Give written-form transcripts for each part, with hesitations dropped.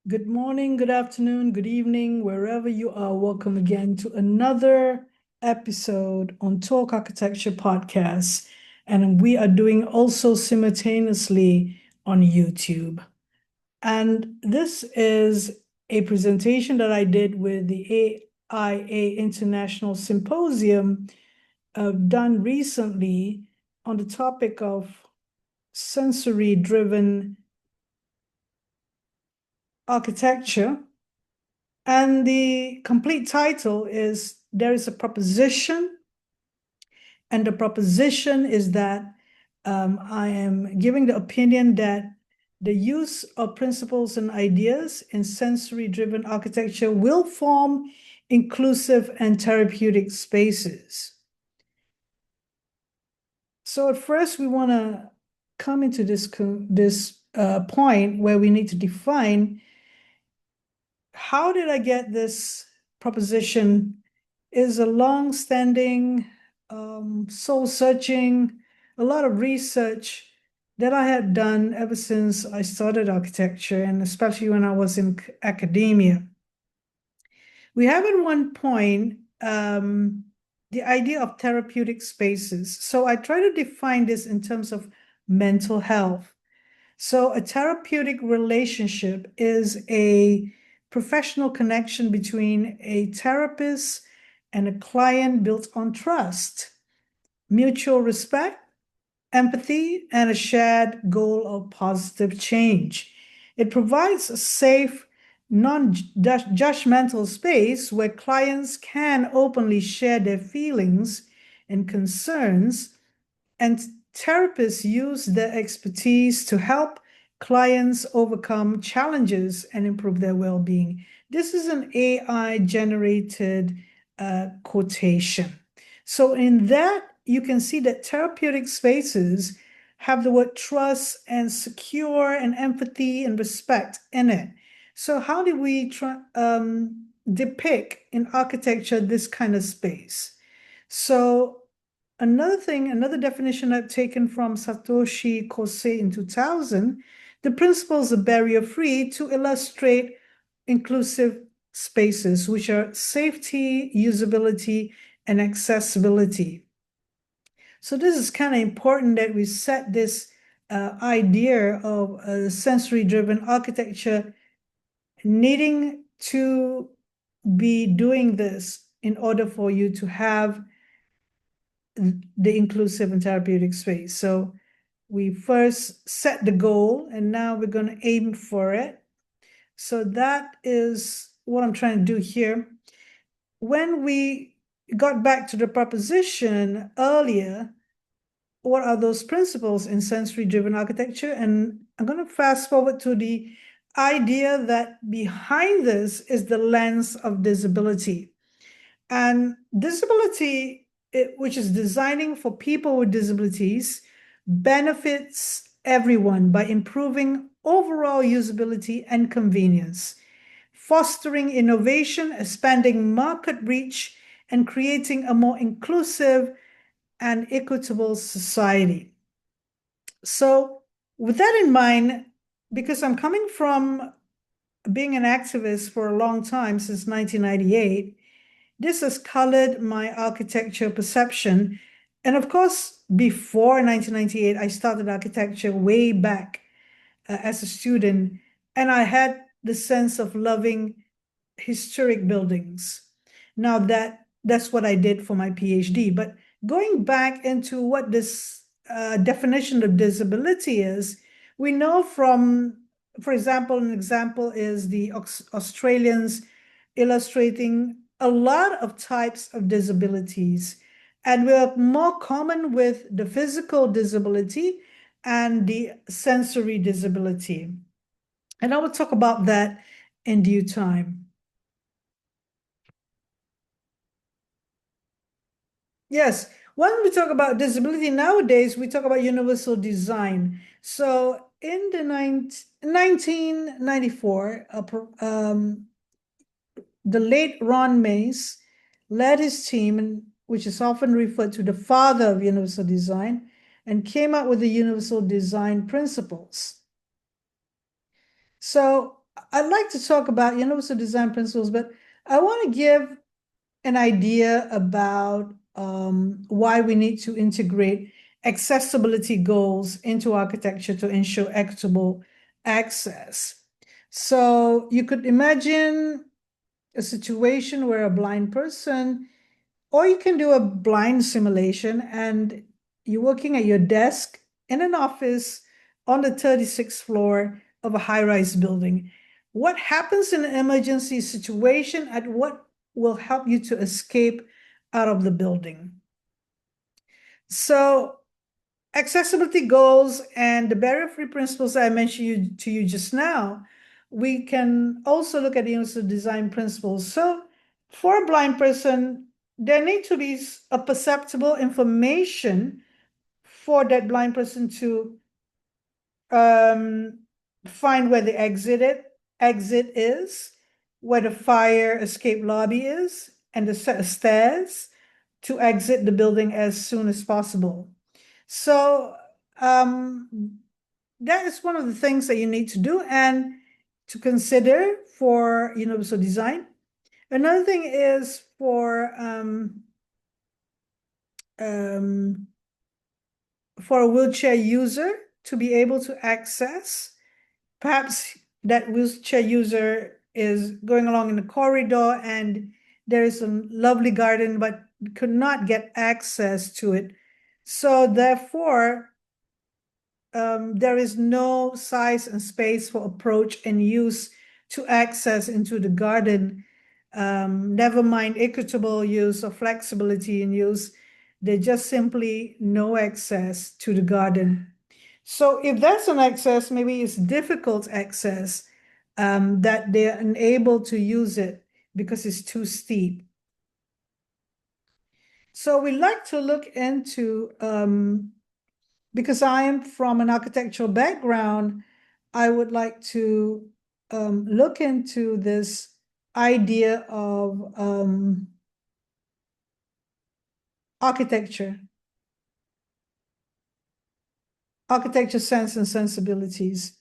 Good morning, good afternoon, good evening, wherever you are. Welcome again to another episode on Talk Architecture Podcast. And we are doing also simultaneously on YouTube. And this is a presentation that I did with the AIA International Symposium done recently on the topic of sensory-driven architecture. And the complete title is There is a Proposition, and the proposition is that I am giving the opinion that the use of principles and ideas in sensory-driven architecture will form inclusive and therapeutic spaces. So at first, we want to come into this point where we need to define how did I get this proposition is a long-standing, soul-searching, a lot of research that I had done ever since I started architecture, and especially when I was in academia. We have at one point the idea of therapeutic spaces. So I try to define this in terms of mental health. So a therapeutic relationship is a professional connection between a therapist and a client built on trust, mutual respect, empathy, and a shared goal of positive change. It provides a safe, non-judgmental space where clients can openly share their feelings and concerns, and therapists use their expertise to help clients overcome challenges and improve their well-being. This is an AI-generated quotation. So in that, you can see that therapeutic spaces have the word trust and secure and empathy and respect in it. So how do we depict in architecture this kind of space? So another definition I've taken from Satoshi Kosei in 2000, the principles are barrier-free to illustrate inclusive spaces, which are safety, usability, and accessibility. So this is kind of important that we set this idea of sensory-driven architecture needing to be doing this in order for you to have the inclusive and therapeutic space. So we first set the goal, and now we're going to aim for it. So that is what I'm trying to do here. When we got back to the proposition earlier, what are those principles in sensory-driven architecture? And I'm going to fast forward to the idea that behind this is the lens of disability. And disability, which is designing for people with disabilities, benefits everyone by improving overall usability and convenience, fostering innovation, expanding market reach, and creating a more inclusive and equitable society. So with that in mind, because I'm coming from being an activist for a long time, since 1998, this has colored my architecture perception. And of course, before 1998, I started architecture way back as a student, and I had the sense of loving historic buildings. Now that's what I did for my PhD. But going back into what this definition of disability is, we know from, for example, an example is the Australians illustrating a lot of types of disabilities. And we're more common with the physical disability and the sensory disability. And I will talk about that in due time. Yes, when we talk about disability nowadays, we talk about universal design. So in the 1994, the late Ron Mace led his team, which is often referred to the father of universal design, and came up with the universal design principles. So I'd like to talk about universal design principles, but I want to give an idea about why we need to integrate accessibility goals into architecture to ensure equitable access. So you could imagine a situation where a blind person, or you can do a blind simulation, and you're working at your desk in an office on the 36th floor of a high-rise building. What happens in an emergency situation and what will help you to escape out of the building? So accessibility goals and the barrier-free principles I mentioned to you just now, we can also look at the universal design principles. So for a blind person, there need to be a perceptible information for that blind person to find where the exit is, where the fire escape lobby is, and the stairs to exit the building as soon as possible. So that is one of the things that you need to do and to consider for universal design. Another thing is for a wheelchair user to be able to access. Perhaps that wheelchair user is going along in the corridor and there is a lovely garden, but could not get access to it. So therefore, there is no size and space for approach and use to access into the garden. Never mind equitable use or flexibility in use. There's just simply no access to the garden. So if that's an access, maybe it's difficult access, that they're unable to use it because it's too steep. So we like to look into, because I am from an architectural background, I would like to look into this idea of architecture sense and sensibilities.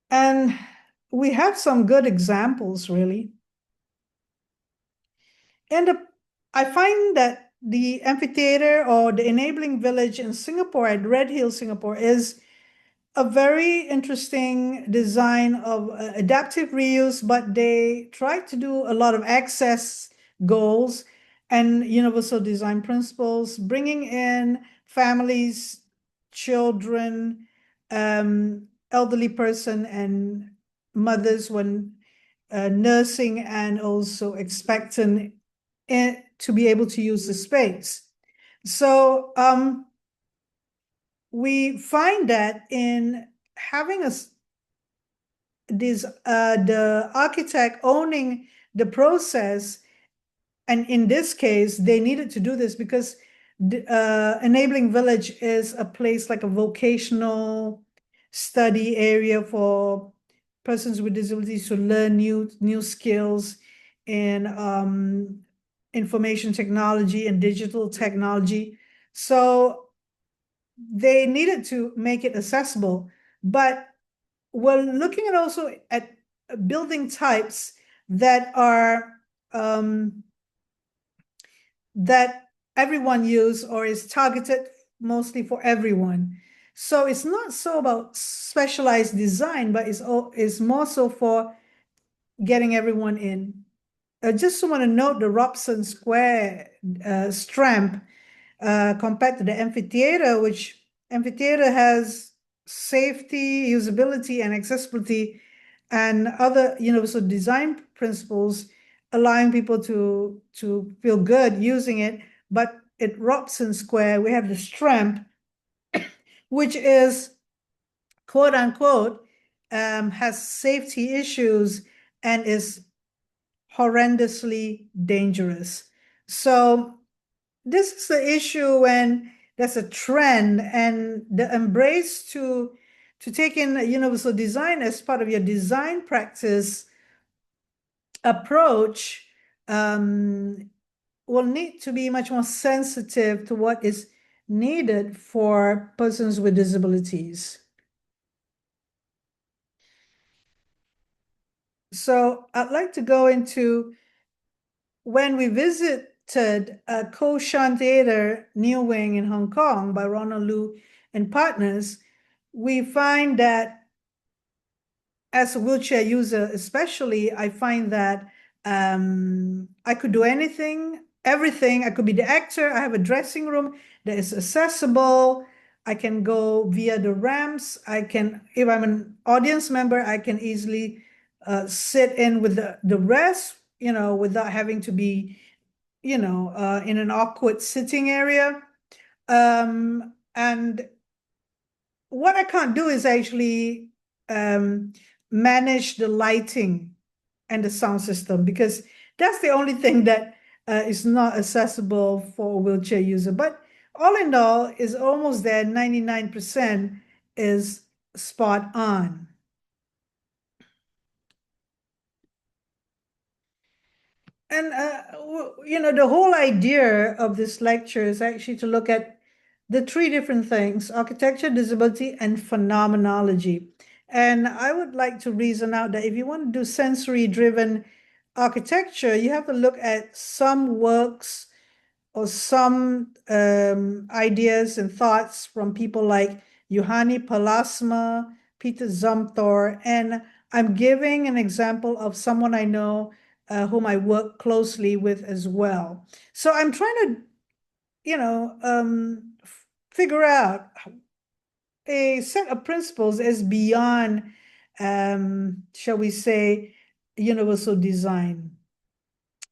And we have some good examples, really. And I find that the amphitheater or the enabling village in Singapore, at Red Hill, Singapore, is a very interesting design of adaptive reuse, but they try to do a lot of access goals and universal design principles, bringing in families, children, elderly person, and mothers when nursing, and also expectant, to be able to use the space. So we find that in having the architect owning the process, and in this case, they needed to do this because enabling village is a place like a vocational study area for persons with disabilities to learn new skills in information technology and digital technology. So they needed to make it accessible, but we're looking at also at building types that are that everyone use or is targeted mostly for everyone. So it's not so about specialized design, but it's more so for getting everyone in. I just want to note the Robson Square Stramp compared to the amphitheater, which amphitheater has safety, usability, and accessibility, and other universal design principles, allowing people to feel good using it. But at Robson Square, we have the Stramp, which is quote unquote has safety issues and is horrendously dangerous. So this is the issue when there's a trend, and the embrace to take in universal design as part of your design practice approach will need to be much more sensitive to what is needed for persons with disabilities. So I'd like to go into when we visited Koshan Theater, New Wing in Hong Kong by Ronald Liu and partners, we find that as a wheelchair user, especially, I find that I could do anything, everything. I could be the actor. I have a dressing room that is accessible. I can go via the ramps. I can, if I'm an audience member, I can easily sit in with the rest, without having to be, in an awkward sitting area. And what I can't do is actually manage the lighting and the sound system because that's the only thing that is not accessible for a wheelchair user. But all in all, is almost there. 99% is spot on. And the whole idea of this lecture is actually to look at the three different things: architecture, disability, and phenomenology. And I would like to reason out that if you want to do sensory-driven architecture, you have to look at some works or some ideas and thoughts from people like Juhani Palasma, Peter Zumthor, and I'm giving an example of someone I know whom I work closely with as well. So I'm trying to, figure out a set of principles is beyond, shall we say, universal design.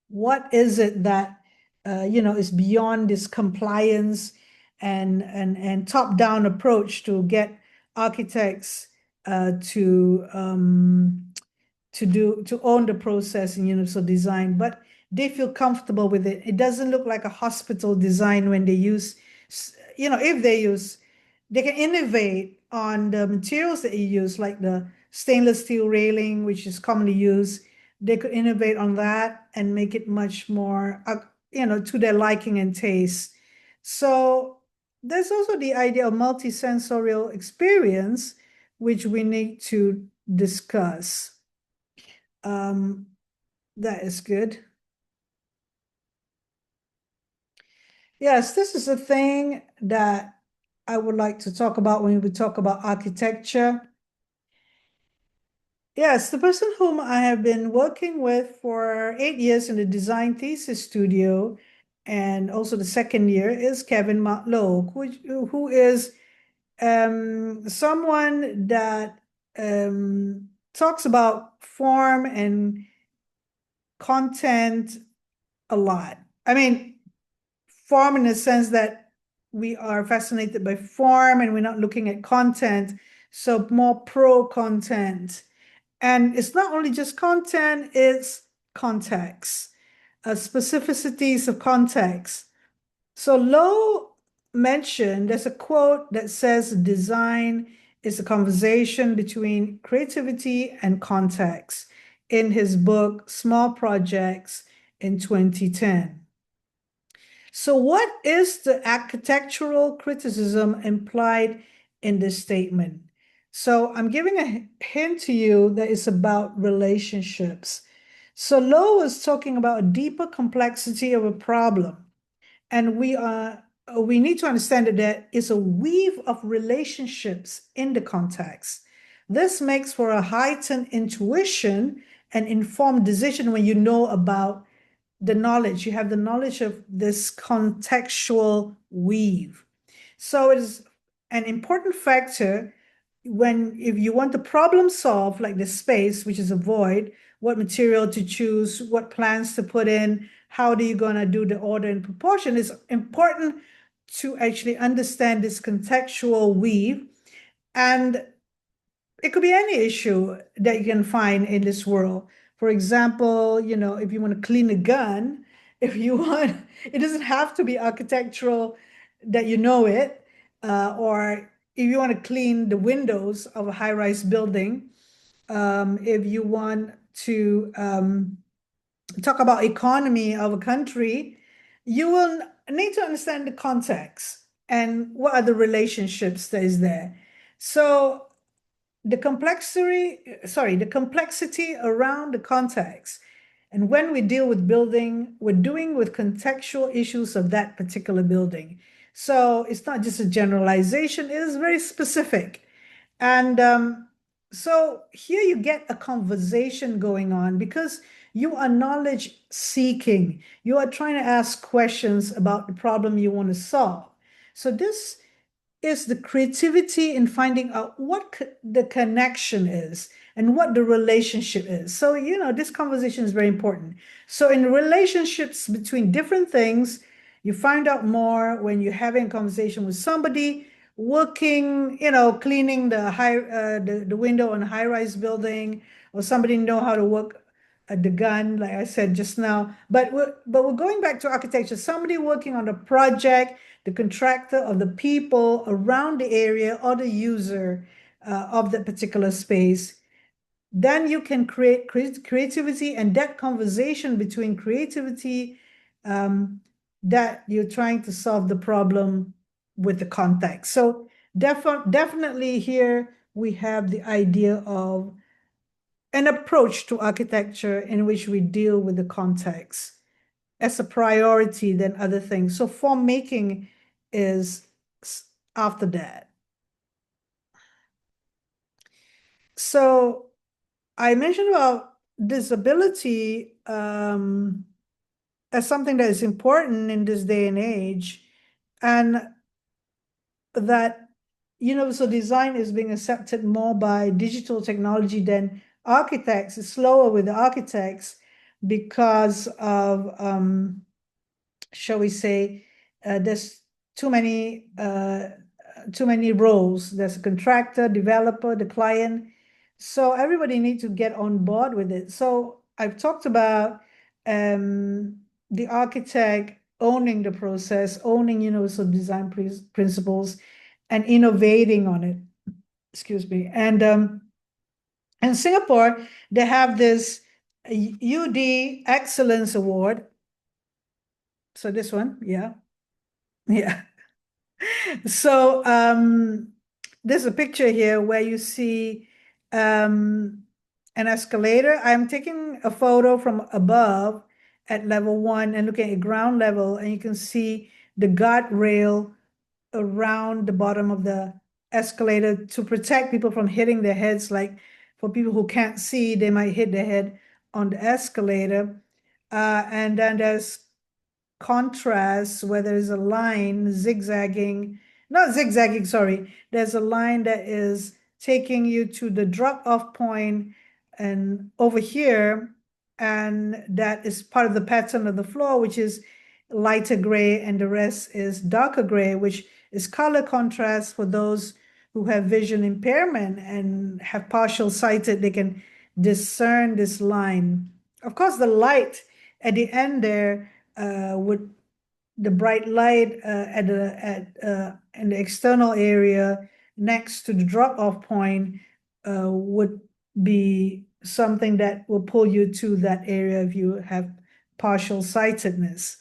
What is it that is beyond this compliance and top-down approach to get architects to own the process in universal design, but they feel comfortable with it. It doesn't look like a hospital design when they use, if they use, they can innovate on the materials that you use, like the stainless steel railing, which is commonly used. They could innovate on that and make it much more, to their liking and taste. So there's also the idea of multisensorial experience, which we need to discuss. Um, that is good. Yes, this is a thing that I would like to talk about when we talk about architecture. Yes, the person whom I have been working with for 8 years in the design thesis studio, and also the second year, is Kevin Matlow, who is someone that talks about form and content a lot. I mean, form in the sense that we are fascinated by form and we're not looking at content. So more pro content. And it's not only just content, it's context, specificities of context. So Lowe mentioned there's a quote that says design is a conversation between creativity and context in his book Small Projects in 2010. So what is the architectural criticism implied in this statement? So I'm giving a hint to you that it's about relationships. So Lowe is talking about a deeper complexity of a problem. And we need to understand that there is a weave of relationships in the context. This makes for a heightened intuition and informed decision when you know about the knowledge. You have the knowledge of this contextual weave. So it is an important factor if you want the problem solved, like the space, which is a void, what material to choose, what plans to put in, how are you going to do the order and proportion. It's important to actually understand this contextual weave. And it could be any issue that you can find in this world. For example, if you want to clean a gun, if you want, it doesn't have to be architectural that you know it, or if you want to clean the windows of a high-rise building, if you want to talk about economy of a country, you will need to understand the context and what are the relationships that is there. So the complexity around the context. And when we deal with building, we're doing with contextual issues of that particular building. So it's not just a generalization, it is very specific. And so here you get a conversation going on because you are knowledge seeking. You are trying to ask questions about the problem you want to solve. So this is the creativity in finding out what the connection is and what the relationship is. So, this conversation is very important. So, in relationships between different things, you find out more when you're having a conversation with somebody working, cleaning the window on a high-rise building, or somebody know how to work the gun, like I said just now. But we're going back to architecture. Somebody working on a project, the contractor, or the people around the area, or the user of that particular space. Then you can create creativity, and that conversation between creativity, that you're trying to solve the problem with the context. So definitely here we have the idea of an approach to architecture in which we deal with the context as a priority than other things. So form making is after that. So I mentioned about disability as something that is important in this day and age, and that universal design is being accepted more by digital technology than architects. It's slower with the architects because of shall we say, there's too many roles. There's a contractor, developer, the client. So everybody needs to get on board with it. So I've talked about the architect owning the process, owning universal design principles, and innovating on it. Excuse me. And in Singapore, they have this UD Excellence Award. So this one, yeah. Yeah. So there's a picture here where you see an escalator. I'm taking a photo from above at level 1 and looking at ground level, and you can see the guardrail around the bottom of the escalator to protect people from hitting their heads. Like for people who can't see, they might hit their head on the escalator. And then there's contrast where there's a line zigzagging, not zigzagging, sorry. There's a line that is taking you to the drop-off point and over here, and that is part of the pattern of the floor, which is lighter gray, and the rest is darker gray, which is color contrast for those who have vision impairment and have partial sighted. They can discern this line. Of course, the light at the end there with the bright light in the external area next to the drop-off point would be something that will pull you to that area if you have partial sightedness.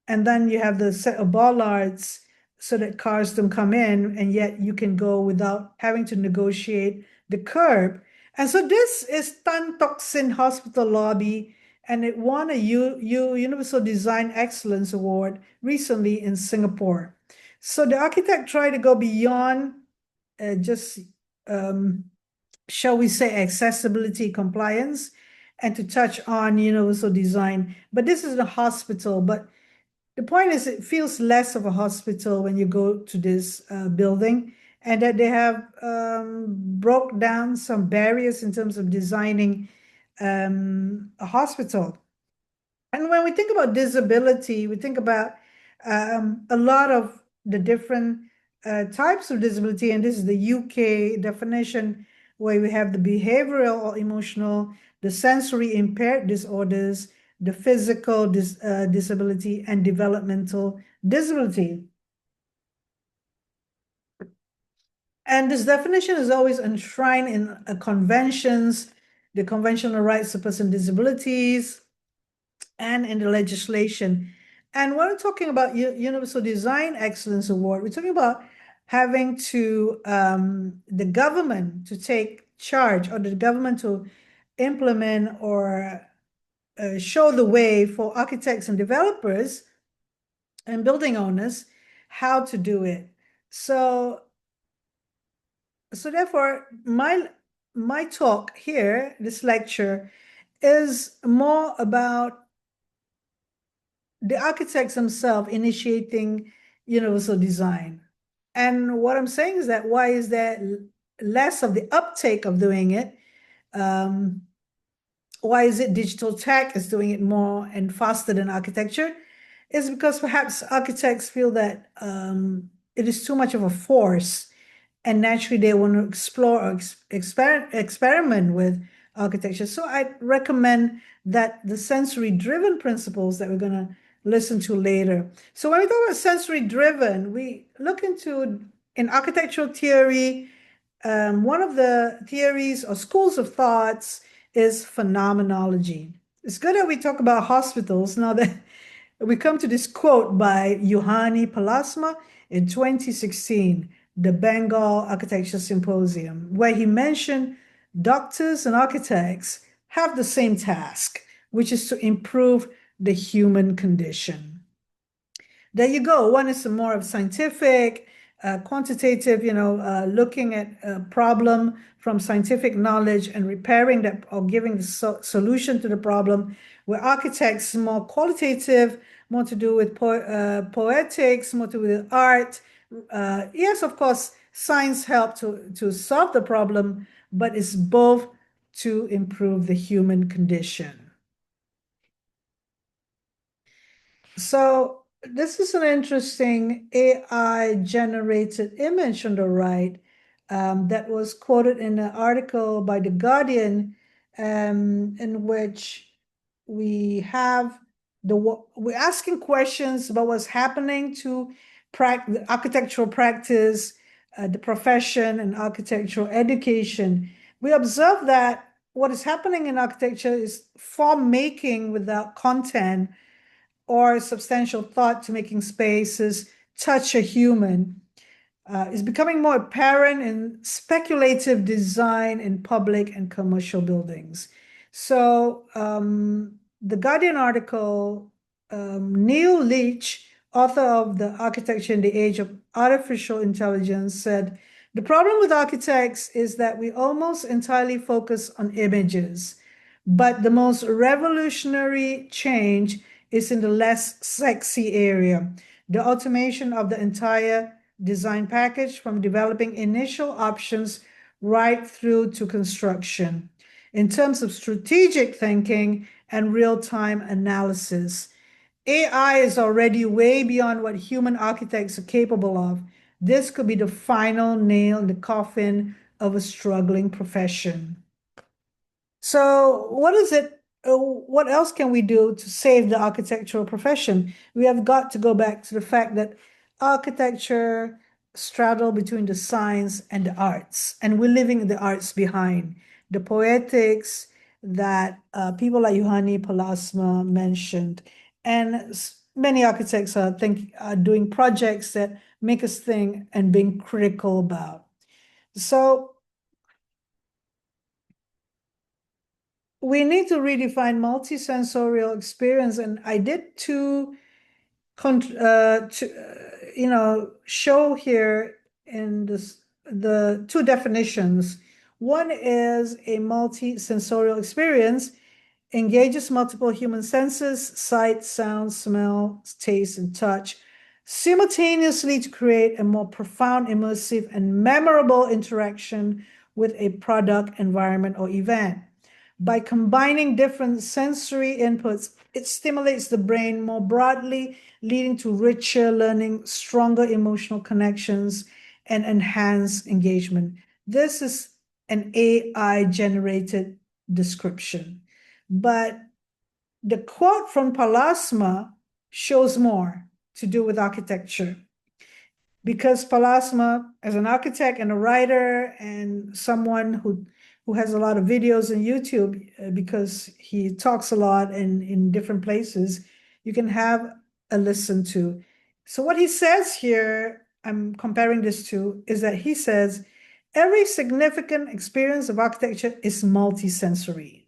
And then you have the set of bollards so that cars don't come in, and yet you can go without having to negotiate the curb. And so this is Tan Tock Seng Hospital lobby, and it won a Universal Design Excellence Award recently in Singapore. So the architect tried to go beyond just, shall we say, accessibility compliance, and to touch on universal design. But this is a hospital, but the point is it feels less of a hospital when you go to this building, and that they have broke down some barriers in terms of designing a hospital. And when we think about disability, we think about a lot of the different types of disability, and this is the UK definition, where we have the behavioral or emotional, the sensory impaired disorders, the physical disability, and developmental disability. And this definition is always enshrined in conventions, the Conventional Rights of Persons with Disabilities, and in the legislation. And when we're talking about Universal Design Excellence Award, we're talking about having to the government to take charge, or the government to implement or show the way for architects and developers and building owners how to do it. So therefore, my talk here, this lecture, is more about the architects themselves initiating universal design. And what I'm saying is that why is there less of the uptake of doing it? Why is it digital tech is doing it more and faster than architecture? Is because perhaps architects feel that it is too much of a force, and naturally they want to explore or experiment with architecture. So I recommend that the sensory driven principles that we're going to listen to later. So when we talk about sensory driven, we look into in architectural theory, one of the theories or schools of thoughts is phenomenology. It's good that we talk about hospitals now that we come to this quote by Juhani Pallasmaa in 2016, the Bengal Architecture Symposium, where he mentioned doctors and architects have the same task, which is to improve the human condition. There you go. One is more of scientific, quantitative, looking at a problem from scientific knowledge and repairing that or giving the solution to the problem, where architects more qualitative, more to do with poetics, more to do with art. Yes, of course, science helped to solve the problem, but it's both to improve the human condition. So this is an interesting AI generated image on the right that was quoted in an article by The Guardian, in which we're asking questions about what's happening to the architectural practice, the profession, and architectural education. We observe that what is happening in architecture is form making without content or substantial thought to making spaces touch a human is becoming more apparent in speculative design in public and commercial buildings. So the Guardian article, Neil Leach, author of The Architecture in the Age of Artificial Intelligence, said, the problem with architects is that we almost entirely focus on images, but the most revolutionary change is in the less sexy area, the automation of the entire design package from developing initial options right through to construction. In terms of strategic thinking and real-time analysis, AI is already way beyond what human architects are capable of. This could be the final nail in the coffin of a struggling profession. So what is it? What else can we do to save the architectural profession? We have got to go back to the fact that architecture straddle between the science and the arts, and we're leaving the arts behind. The poetics that people like Juhani Pallasmaa mentioned, and many architects are doing projects that make us think and being critical about. So we need to redefine multisensorial experience, and I did show here in the two definitions. One is a multisensorial experience engages multiple human senses, sight, sound, smell, taste, and touch, simultaneously to create a more profound, immersive, and memorable interaction with a product, environment, or event. By combining different sensory inputs, it stimulates the brain more broadly, leading to richer learning, stronger emotional connections, and enhanced engagement. This is an AI-generated description. But the quote from Pallasmaa shows more to do with architecture. Because Pallasmaa, as an architect and a writer and someone who has a lot of videos on YouTube, because he talks a lot and in different places, you can have a listen to. So what he says here I'm comparing this to is that he says every significant experience of architecture is multisensory.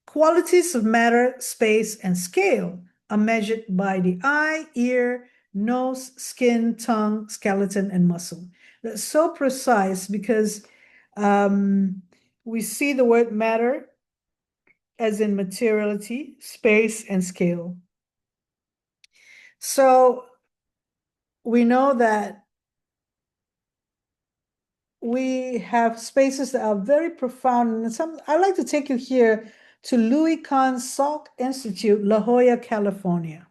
Qualities of matter, space, and scale are measured by the eye, ear, nose, skin, tongue, skeleton, and muscle. That's so precise because we see the word matter as in materiality, space, and scale. So we know that we have spaces that are very profound. And I'd like to take you here to Louis Kahn's Salk Institute, La Jolla, California.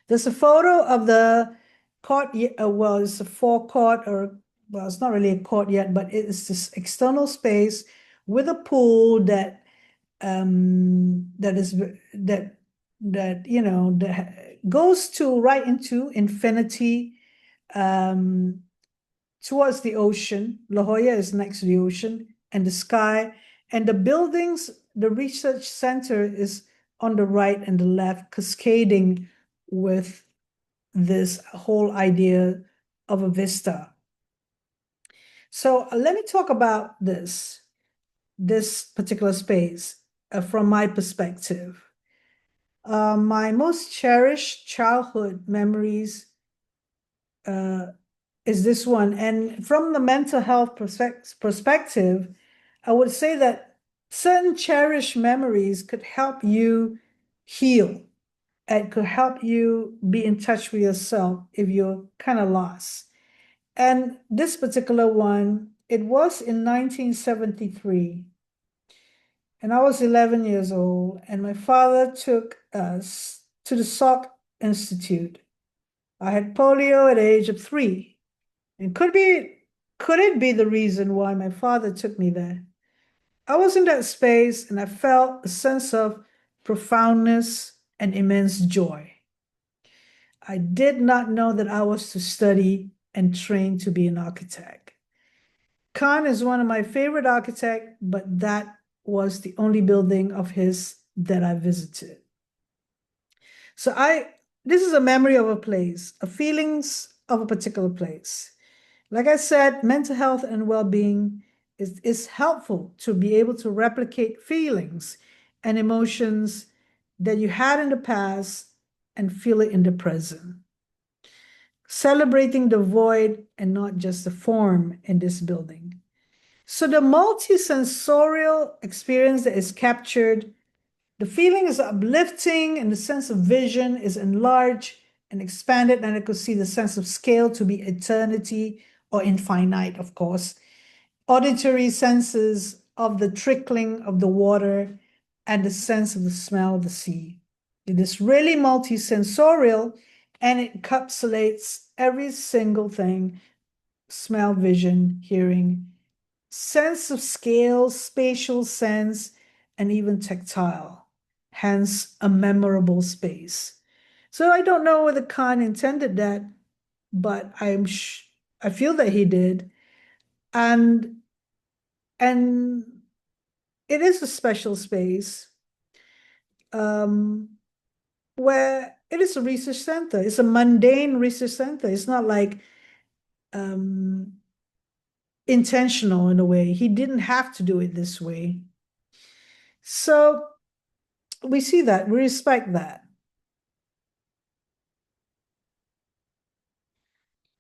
There's a photo of the court, well, it's a forecourt, or well, it's not really a court yet, but it's this external space with a pool that that goes to right into infinity, towards the ocean. La Jolla is next to the ocean and the sky, and the buildings, the research center is on the right and the left, cascading with this whole idea of a vista. So let me talk about this particular space from my perspective. My most cherished childhood memories is this one. And from the mental health perspective, I would say that certain cherished memories could help you heal and could help you be in touch with yourself if you're kind of lost. And this particular one, it was in 1973. And I was 11 years old, and my father took us to the Salk Institute. I had polio at the age of 3. And could it be the reason why my father took me there? I was in that space and I felt a sense of profoundness and immense joy. I did not know that I was to study and train to be an architect. Kahn is one of my favorite architects, but that was the only building of his that I visited. So this is a memory of a place, a feelings of a particular place. Like I said, mental health and well-being is helpful to be able to replicate feelings and emotions that you had in the past and feel it in the present. Celebrating the void and not just the form in this building. So the multisensorial experience that is captured, the feeling is uplifting and the sense of vision is enlarged and expanded, and I could see the sense of scale to be eternity or infinite, of course. Auditory senses of the trickling of the water and the sense of the smell of the sea. It is really multisensorial and it encapsulates every single thing: smell, vision, hearing, sense of scale, spatial sense, and even tactile, hence a memorable space. So I don't know whether Kahn intended that, but I feel that he did. And it is a special space where it is a research center. It's a mundane research center. It's not like intentional in a way. He didn't have to do it this way. So we see that, we respect that.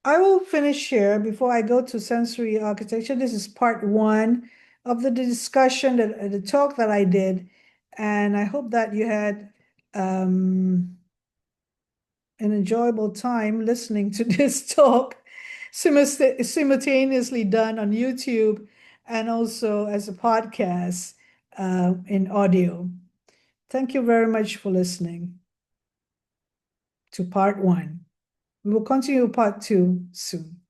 I will finish here before I go to sensory architecture. This is part 1 of the discussion, the talk that I did, and I hope that you had an enjoyable time listening to this talk, simultaneously done on YouTube and also as a podcast in audio. Thank you very much for listening to part 1. We will continue part 2 soon.